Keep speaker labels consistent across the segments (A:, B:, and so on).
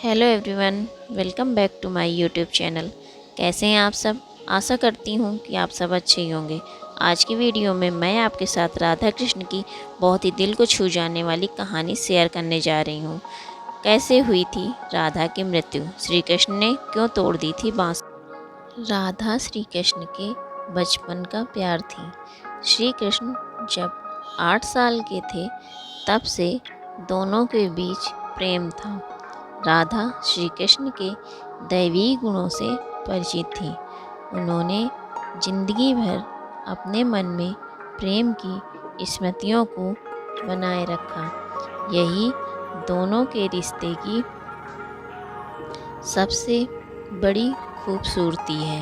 A: Hello everyone, welcome back to my YouTube channel. कैसे हैं आप सब? आशा करती हूँ कि आप सब अच्छे ही होंगे। आज की वीडियो में मैं आपके साथ राधा कृष्ण की बहुत ही दिल को छू जाने वाली कहानी शेयर करने जा रही हूँ। कैसे हुई थी राधा की मृत्यु? श्री कृष्ण ने क्यों तोड़ दी थी बाँस? राधा श्री कृष्ण के बचपन का प्यार थी। श्री कृष्ण जब 8 साल के थे तब से दोनों के बीच प्रेम था। राधा श्री कृष्ण के दैवी गुणों से परिचित थी। उन्होंने जिंदगी भर अपने मन में प्रेम की स्मृतियों को बनाए रखा। यही दोनों के रिश्ते की सबसे बड़ी खूबसूरती है।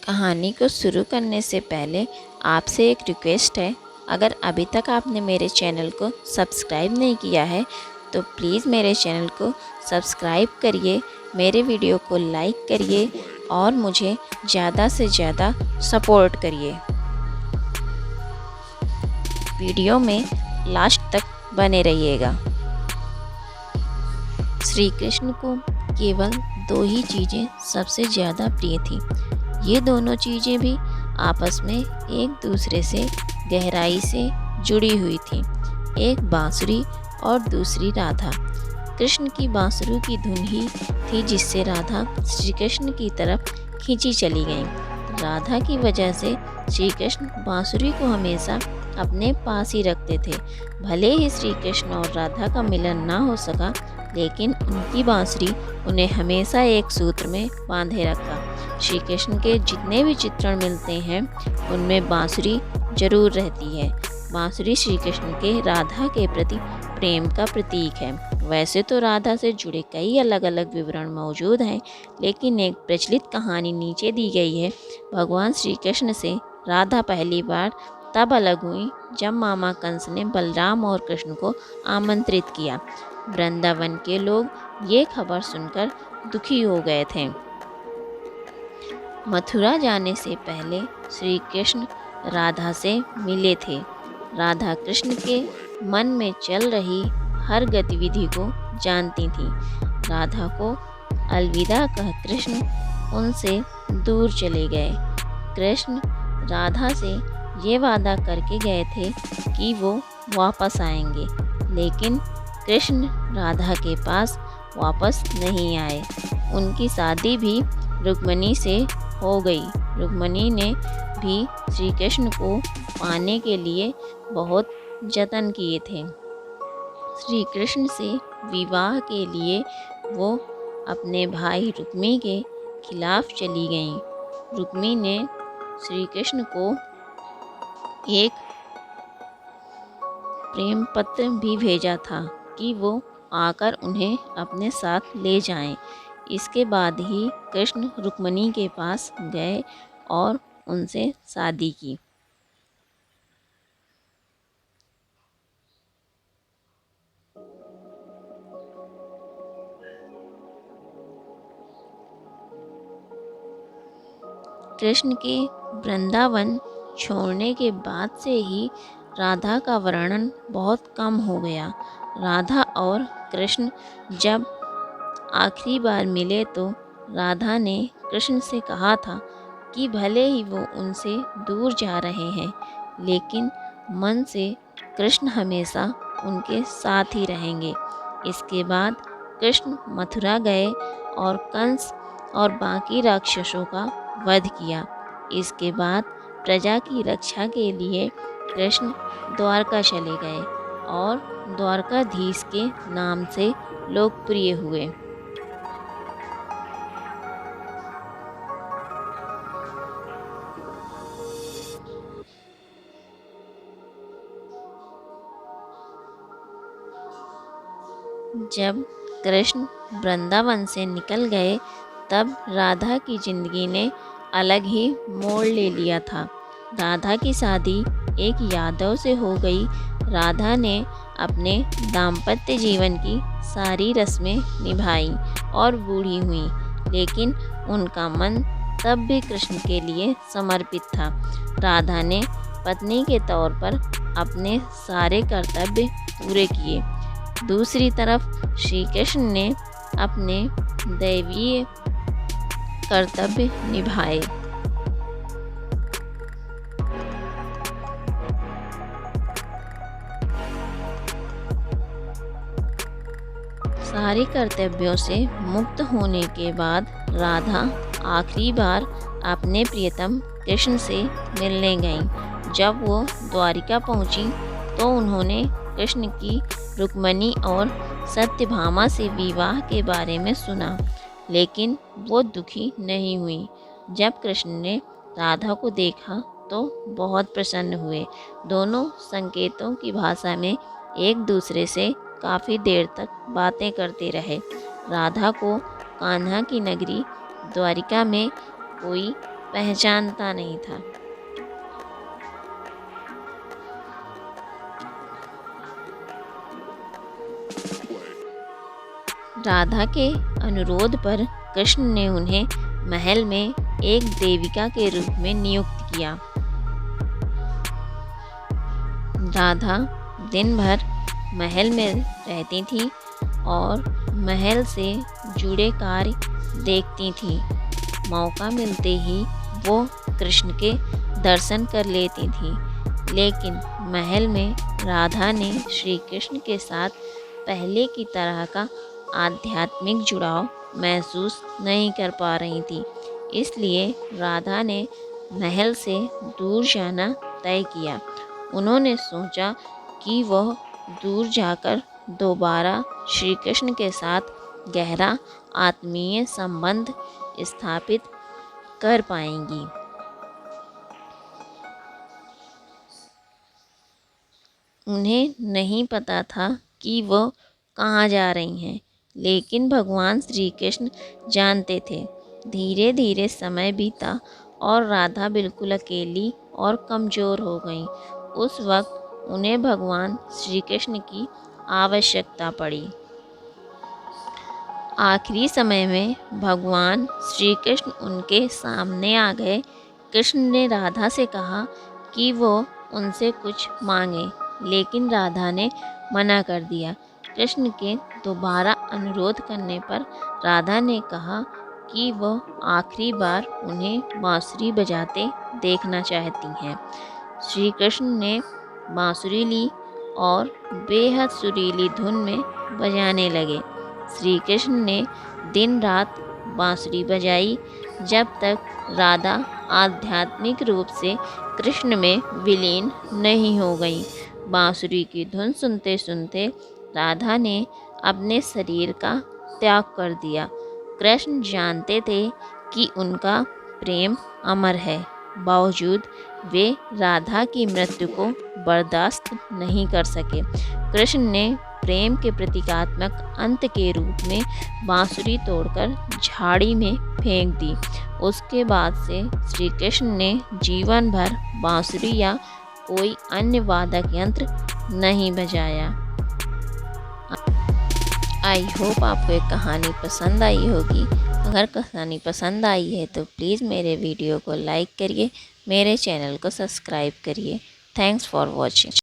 A: कहानी को शुरू करने से पहले आपसे एक रिक्वेस्ट है, अगर अभी तक आपने मेरे चैनल को सब्सक्राइब नहीं किया है तो प्लीज़ मेरे चैनल को सब्सक्राइब करिए, मेरे वीडियो को लाइक करिए और मुझे ज़्यादा से ज़्यादा सपोर्ट करिए। वीडियो में लास्ट तक बने रहिएगा। श्री कृष्ण को केवल 2 ही चीज़ें सबसे ज़्यादा प्रिय थी। ये दोनों चीज़ें भी आपस में एक दूसरे से गहराई से जुड़ी हुई थी। एक बांसुरी और दूसरी राधा। कृष्ण की बांसुरी की धुन ही थी जिससे राधा श्री कृष्ण की तरफ खींची चली गई। राधा की वजह से श्री कृष्ण बांसुरी को हमेशा अपने पास ही रखते थे। भले ही श्री कृष्ण और राधा का मिलन ना हो सका, लेकिन उनकी बांसुरी उन्हें हमेशा एक सूत्र में बांधे रखा। श्री कृष्ण के जितने भी चित्रण मिलते हैं उनमें बांसुरी जरूर रहती है। बांसुरी श्री कृष्ण के राधा के प्रति प्रेम का प्रतीक है। वैसे तो राधा से जुड़े कई अलग अलग विवरण मौजूद हैं, लेकिन एक प्रचलित कहानी नीचे दी गई है। भगवान श्री कृष्ण से राधा पहली बार तब अलग हुई जब मामा कंस ने बलराम और कृष्ण को आमंत्रित किया। वृंदावन के लोग ये खबर सुनकर दुखी हो गए थे। मथुरा जाने से पहले श्री कृष्ण राधा से मिले थे। राधा कृष्ण के मन में चल रही हर गतिविधि को जानती थी। राधा को अलविदा कह कृष्ण उनसे दूर चले गए। कृष्ण राधा से ये वादा करके गए थे कि वो वापस आएंगे, लेकिन कृष्ण राधा के पास वापस नहीं आए। उनकी शादी भी रुक्मिणी से हो गई। रुक्मिणी ने भी श्री कृष्ण को पाने के लिए बहुत जतन किए थे। श्री कृष्ण से विवाह के लिए वो अपने भाई रुक्मी के खिलाफ चली गईं। रुक्मी ने श्री कृष्ण को एक प्रेम पत्र भी भेजा था कि वो आकर उन्हें अपने साथ ले जाएं। इसके बाद ही कृष्ण रुक्मिणी के पास गए और उनसे शादी की। कृष्ण के वृंदावन छोड़ने के बाद से ही राधा का वर्णन बहुत कम हो गया। राधा और कृष्ण जब आखिरी बार मिले तो राधा ने कृष्ण से कहा था कि भले ही वो उनसे दूर जा रहे हैं, लेकिन मन से कृष्ण हमेशा उनके साथ ही रहेंगे। इसके बाद कृष्ण मथुरा गए और कंस और बाकी राक्षसों का वध किया। इसके बाद प्रजा की रक्षा के लिए कृष्ण द्वारका चले गए और द्वारकाधीश के नाम से लोकप्रिय हुए। जब कृष्ण वृंदावन से निकल गए तब राधा की जिंदगी ने अलग ही मोड़ ले लिया था। राधा की शादी एक यादव से हो गई। राधा ने अपने दाम्पत्य जीवन की सारी रस्में निभाई और बूढ़ी हुई, लेकिन उनका मन तब भी कृष्ण के लिए समर्पित था। राधा ने पत्नी के तौर पर अपने सारे कर्तव्य पूरे किए। दूसरी तरफ श्री कृष्ण ने अपने दैवीय कर्तव्य निभाए। सारे कर्तव्यों से मुक्त होने के बाद राधा आखिरी बार अपने प्रियतम कृष्ण से मिलने गईं। जब वो द्वारिका पहुंची तो उन्होंने कृष्ण की रुक्मिणी और सत्यभामा से विवाह के बारे में सुना, लेकिन वो दुखी नहीं हुई। जब कृष्ण ने राधा को देखा तो बहुत प्रसन्न हुए। दोनों संकेतों की भाषा में एक दूसरे से काफ़ी देर तक बातें करते रहे। राधा को कान्हा की नगरी द्वारिका में कोई पहचानता नहीं था। राधा के अनुरोध पर कृष्ण ने उन्हें महल में एक देविका के रूप में नियुक्त किया। राधा दिन भर महल में रहती थी और महल से जुड़े कार्य देखती थी। मौका मिलते ही वो कृष्ण के दर्शन कर लेती थी, लेकिन महल में राधा ने श्री कृष्ण के साथ पहले की तरह का आध्यात्मिक जुड़ाव महसूस नहीं कर पा रही थी। इसलिए राधा ने महल से दूर जाना तय किया। उन्होंने सोचा कि वह दूर जाकर दोबारा श्री कृष्ण के साथ गहरा आत्मीय संबंध स्थापित कर पाएंगी। उन्हें नहीं पता था कि वह कहाँ जा रही हैं, लेकिन भगवान श्री कृष्ण जानते थे। धीरे धीरे समय बीता और राधा बिल्कुल अकेली और कमज़ोर हो गई। उस वक्त उन्हें भगवान श्री कृष्ण की आवश्यकता पड़ी। आखिरी समय में भगवान श्री कृष्ण उनके सामने आ गए। कृष्ण ने राधा से कहा कि वो उनसे कुछ मांगे, लेकिन राधा ने मना कर दिया। कृष्ण के दोबारा अनुरोध करने पर राधा ने कहा कि वह आखिरी बार उन्हें बांसुरी बजाते देखना चाहती हैं। श्री कृष्ण ने बांसुरी ली और बेहद सुरीली धुन में बजाने लगे। श्री कृष्ण ने दिन रात बांसुरी बजाई, जब तक राधा आध्यात्मिक रूप से कृष्ण में विलीन नहीं हो गई। बांसुरी की धुन सुनते सुनते राधा ने अपने शरीर का त्याग कर दिया। कृष्ण जानते थे कि उनका प्रेम अमर है, बावजूद वे राधा की मृत्यु को बर्दाश्त नहीं कर सके। कृष्ण ने प्रेम के प्रतीकात्मक अंत के रूप में बांसुरी तोड़कर झाड़ी में फेंक दी। उसके बाद से श्री कृष्ण ने जीवन भर बांसुरी या कोई अन्य वादक यंत्र नहीं बजाया। आई होप आपको एक कहानी पसंद आई होगी। अगर कहानी पसंद आई है तो प्लीज़ मेरे वीडियो को लाइक करिए, मेरे चैनल को सब्सक्राइब करिए। Thanks for watching.